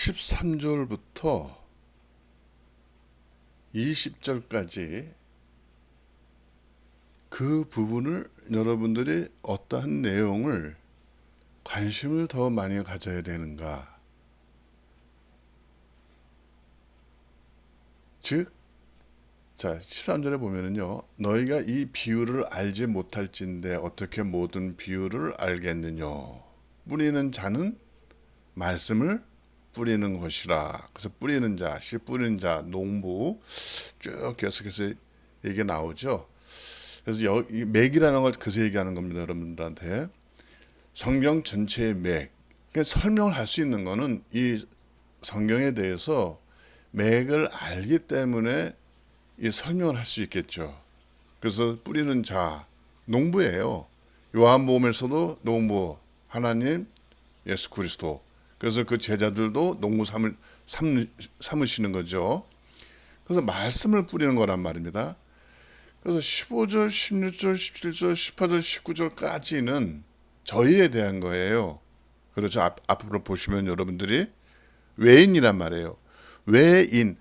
13절부터 20절까지 그 부분을 여러분들이 어떠한 내용을 관심을 더 많이 가져야 되는가? 즉, 자, 13절에 보면은요, 너희가 이 비유를 알지 못할진대 어떻게 모든 비유를 알겠느냐? 뿌리는 자는 말씀을 뿌리는 것이라. 그래서 뿌리는 자, 씨 뿌리는 자, 농부 쭉 계속해서 얘기 나오죠. 그래서 이 맥이라는 걸 그래서 얘기하는 겁니다, 여러분들한테. 성경 전체의 맥. 그러니까 설명을 할 수 있는 거는 이 성경에 대해서 맥을 알기 때문에 이 설명을 할 수 있겠죠. 그래서 뿌리는 자, 농부예요. 요한복음에서도 농부, 하나님, 예수 그리스도. 그래서 그 제자들도 농부 삼으시는 거죠. 그래서 말씀을 뿌리는 거란 말입니다. 그래서 15절, 16절, 17절, 18절, 19절까지는 저희에 대한 거예요. 그렇죠. 앞으로 보시면 여러분들이 외인이란 말이에요. 외인.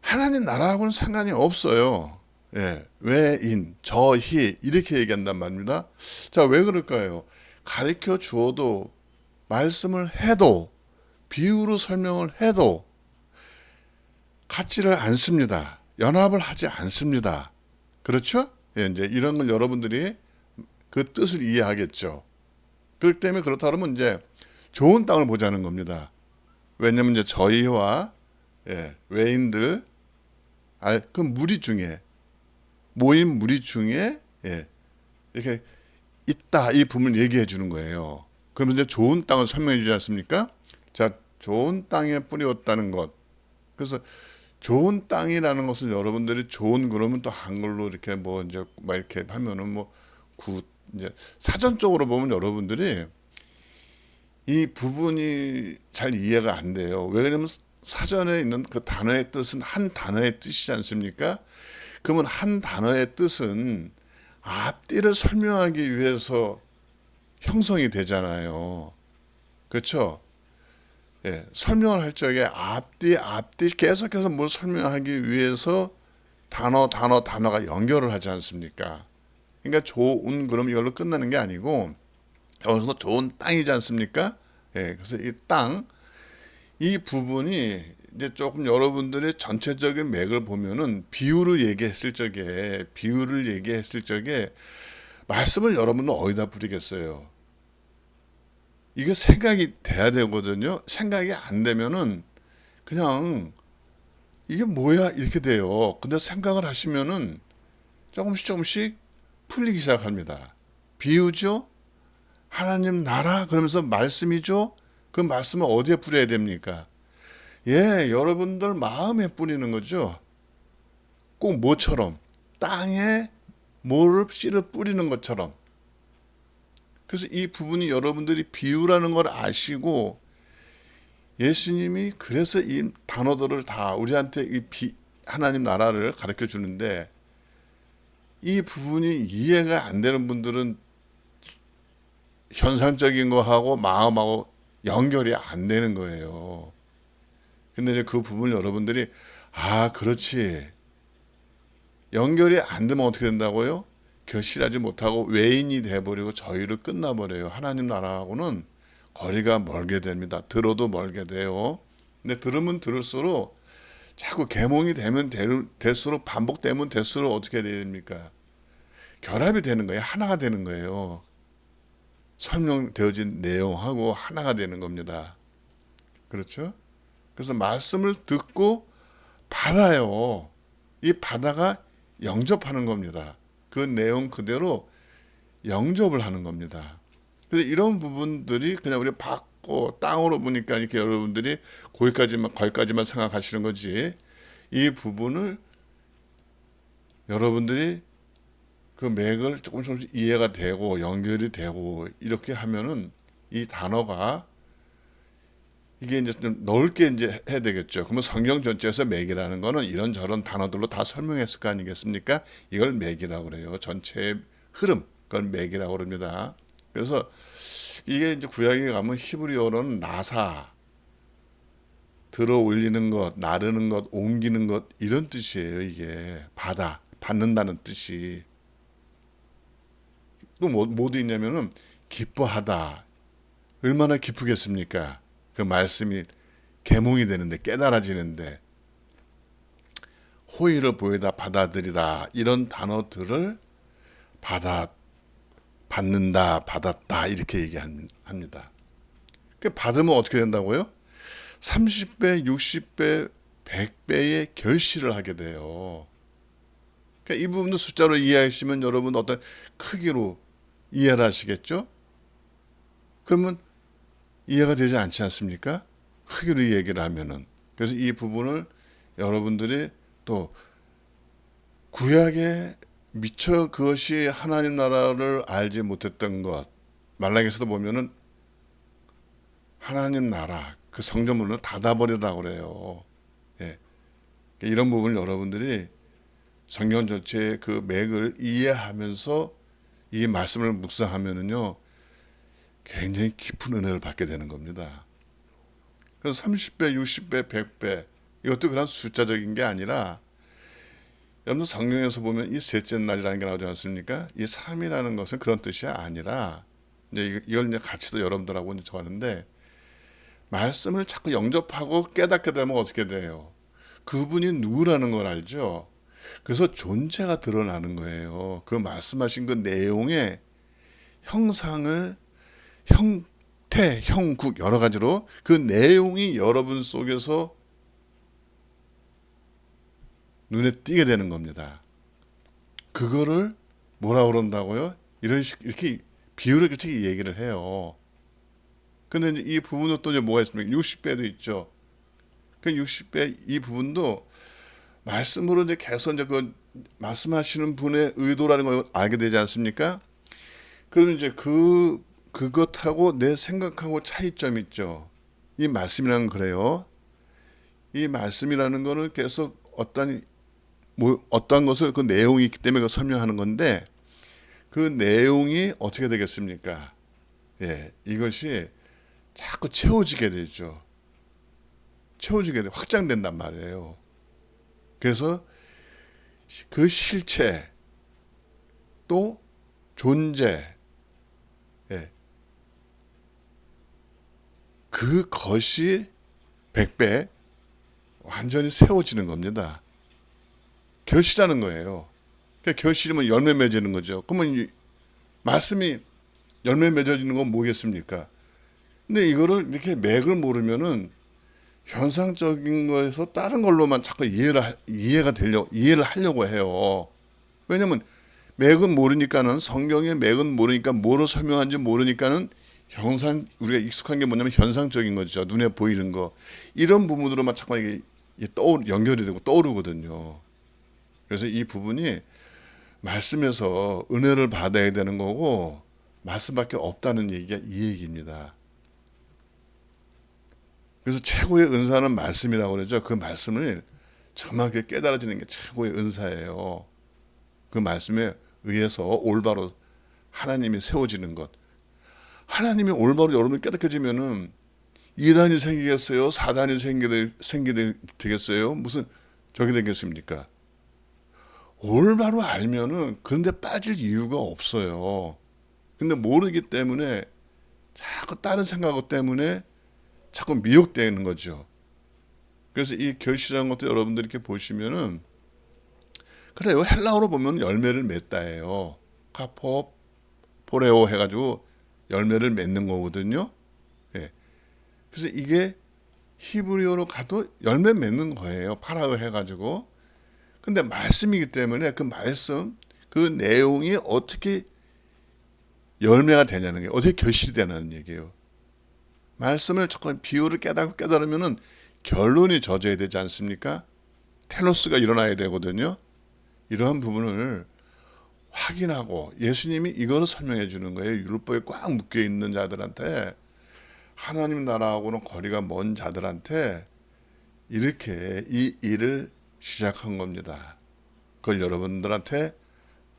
하나님 나라하고는 상관이 없어요. 예, 외인, 저희 이렇게 얘기한단 말입니다. 자, 왜 그럴까요? 가르쳐 주어도 말씀을 해도 비유로 설명을 해도 같지를 않습니다. 연합을 하지 않습니다. 그렇죠? 예, 이제 이런 걸 여러분들이 그 뜻을 이해하겠죠. 그렇기 때문에 그렇다 그러면 이제 좋은 땅을 보자는 겁니다. 왜냐면 이제 저희와 외인들 그 무리 중에 모인 무리 중에 이렇게 있다 이 부분을 얘기해 주는 거예요. 그러면 이제 좋은 땅을 설명해 주지 않습니까? 자, 좋은 땅에 뿌렸다는 것. 그래서 좋은 땅이라는 것은 여러분들이 좋은 그러면 또 한글로 이렇게 뭐 이제 막 이렇게 하면은 뭐 이제 사전적으로 보면 여러분들이 이 부분이 잘 이해가 안 돼요. 왜냐하면 사전에 있는 그 단어의 뜻은 한 단어의 뜻이지 않습니까? 그러면 한 단어의 뜻은 앞뒤를 설명하기 위해서 형성이 되잖아요. 그렇죠? 예, 설명을 할 적에 앞뒤 계속해서 뭘 설명하기 위해서 단어가 연결을 하지 않습니까? 그러니까 좋은 그럼 이걸로 끝나는 게 아니고 여기서도 좋은 땅이지 않습니까? 예, 그래서 이 부분이 이제 조금 여러분들의 전체적인 맥을 보면은 비유를 얘기했을 적에 말씀을 여러분은 어디다 부리겠어요? 이게 생각이 돼야 되거든요. 생각이 안 되면은 그냥 이게 뭐야 이렇게 돼요. 근데 생각을 하시면은 조금씩 풀리기 시작합니다. 비유죠? 하나님 나라 그러면서 말씀이죠? 그 말씀을 어디에 뿌려야 됩니까? 예, 여러분들 마음에 뿌리는 거죠. 꼭 뭐처럼 땅에 씨를 뿌리는 것처럼. 그래서 이 부분이 여러분들이 비유라는 걸 아시고 예수님이 그래서 이 단어들을 다 우리한테 하나님 나라를 가르쳐 주는데 이 부분이 이해가 안 되는 분들은 현상적인 거하고 마음하고 연결이 안 되는 거예요. 근데 이제 그 부분을 여러분들이 그렇지. 연결이 안 되면 어떻게 된다고요? 결실하지 못하고 외인이 돼버리고 저희로 끝나버려요. 하나님 나라하고는 거리가 멀게 됩니다. 들어도 멀게 돼요. 근데 들으면 들을수록 자꾸 계몽이 되면 될수록 반복되면 될수록 어떻게 됩니까? 결합이 되는 거예요. 하나가 되는 거예요. 설명되어진 내용하고 하나가 되는 겁니다. 그렇죠? 그래서 말씀을 듣고 받아요. 이 받아가 영접하는 겁니다. 그 내용 그대로 영접을 하는 겁니다. 그래서 이런 부분들이 그냥 우리 받고 땅으로 보니까 이렇게 여러분들이 거기까지만 생각하시는 거지. 이 부분을 여러분들이 그 맥을 조금씩 이해가 되고 연결이 되고 이렇게 하면은 이 단어가 이게 이제 좀 넓게 이제 해야 되겠죠. 그러면 성경 전체에서 맥이라는 거는 이런저런 단어들로 다 설명했을 거 아니겠습니까? 이걸 맥이라고 그래요. 전체의 흐름, 그걸 맥이라고 그럽니다. 그래서 이게 이제 구약에 가면 히브리어로는 나사, 들어 올리는 것, 나르는 것, 옮기는 것 이런 뜻이에요. 이게 받는다는 뜻이. 또 뭐도 있냐면은 기뻐하다. 얼마나 기쁘겠습니까? 그 말씀이 계몽이 되는데 깨달아지는데 호의를 보이다 받아들이다 이런 단어들을 받는다 받았다 이렇게 얘기합니다. 그 받으면 어떻게 된다고요? 30배, 60배, 100배의 결실을 하게 돼요. 그러니까 이 부분도 숫자로 이해하시면 여러분 어떤 크기로 이해를 하시겠죠? 그러면 이해가 되지 않지 않습니까? 크기로 얘기를 하면은. 그래서 이 부분을 여러분들이 또 구약에 미처 그것이 하나님 나라를 알지 못했던 것, 말라기에서도 보면은 하나님 나라 그 성전문을 닫아버리라고 그래요. 예. 이런 부분을 여러분들이 성경 전체의 그 맥을 이해하면서 이 말씀을 묵상하면은요 굉장히 깊은 은혜를 받게 되는 겁니다. 그래서 30배, 60배, 100배 이것도 그냥 숫자적인 게 아니라 여러분 성경에서 보면 이 셋째 날이라는 게 나오지 않습니까? 이 3이라는 것은 그런 뜻이 아니라 이제 이걸 이제 같이도 여러분들하고 이제 하는데 말씀을 자꾸 영접하고 깨닫게 되면 어떻게 돼요? 그분이 누구라는 걸 알죠? 그래서 존재가 드러나는 거예요. 그 말씀하신 그 내용의 형상을 형태, 형국 여러 가지로 그 내용이 여러분 속에서 눈에 띄게 되는 겁니다. 그거를 뭐라 그런다고요? 이렇게 비유를 그렇게 얘기를 해요. 근데 이제 이 부분은 또 이제 뭐가 있습니까? 60배도 있죠. 그 60배 이 부분도 말씀으로 이제 계속 이제 그 말씀하시는 분의 의도라는 걸 알게 되지 않습니까? 그러면 이제 그것하고 내 생각하고 차이점이 있죠. 이 말씀이라는 건 그래요. 이 말씀이라는 거는 계속 어떠한 것을 그 내용이 있기 때문에 설명하는 건데 그 내용이 어떻게 되겠습니까? 예, 이것이 자꾸 채워지게 되죠. 채워지게 돼 확장된단 말이에요. 그래서 그 실체 또 존재 예, 그것이 100배 완전히 세워지는 겁니다. 결실하는 거예요. 그러니까 결실이면 열매 맺는 거죠. 그러면 이 말씀이 열매 맺어지는 건 뭐겠습니까? 근데 이거를 이렇게 맥을 모르면은 현상적인 거에서 다른 걸로만 자꾸 이해를 하려고 해요. 왜냐면 맥은 모르니까는 성경의 맥은 모르니까 뭐로 설명하는지 모르니까는 우리가 익숙한 게 뭐냐면 현상적인 거죠. 눈에 보이는 거. 이런 부분으로만 자꾸 이게 연결이 되고 떠오르거든요. 그래서 이 부분이 말씀에서 은혜를 받아야 되는 거고 말씀밖에 없다는 얘기가 이 얘기입니다. 그래서 최고의 은사는 말씀이라고 그러죠. 그 말씀을 정확하게 깨달아지는 게 최고의 은사예요. 그 말씀에 의해서 올바로 하나님이 세워지는 것. 하나님이 올바로 여러분이 깨닫혀지면은 이단이 생기겠어요? 사단이 되겠어요? 무슨 저게 되겠습니까? 올바로 알면은 그런데 빠질 이유가 없어요. 근데 모르기 때문에 자꾸 다른 생각 때문에 자꾸 미혹되는 거죠. 그래서 이 결실한 것도 여러분들이 이렇게 보시면은 그래요. 헬라어로 보면 열매를 맺다예요. 카포 포레오 해가지고 열매를 맺는 거거든요. 예. 그래서 이게 히브리어로 가도 열매 맺는 거예요. 파라오 해가지고. 근데 말씀이기 때문에 그 말씀, 그 내용이 어떻게 열매가 되냐는 게 어떻게 결실이 되냐는 얘기예요. 말씀을 자꾸 비유를 깨달으면은 결론이 젖어야 되지 않습니까? 텔로스가 일어나야 되거든요. 이러한 부분을 확인하고 예수님이 이거를 설명해 주는 거예요. 율법에 꽉 묶여 있는 자들한테 하나님 나라하고는 거리가 먼 자들한테 이렇게 이 일을 시작한 겁니다. 그걸 여러분들한테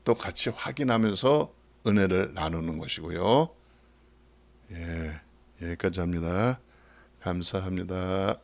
또 같이 확인하면서 은혜를 나누는 것이고요. 예, 여기까지 합니다. 감사합니다.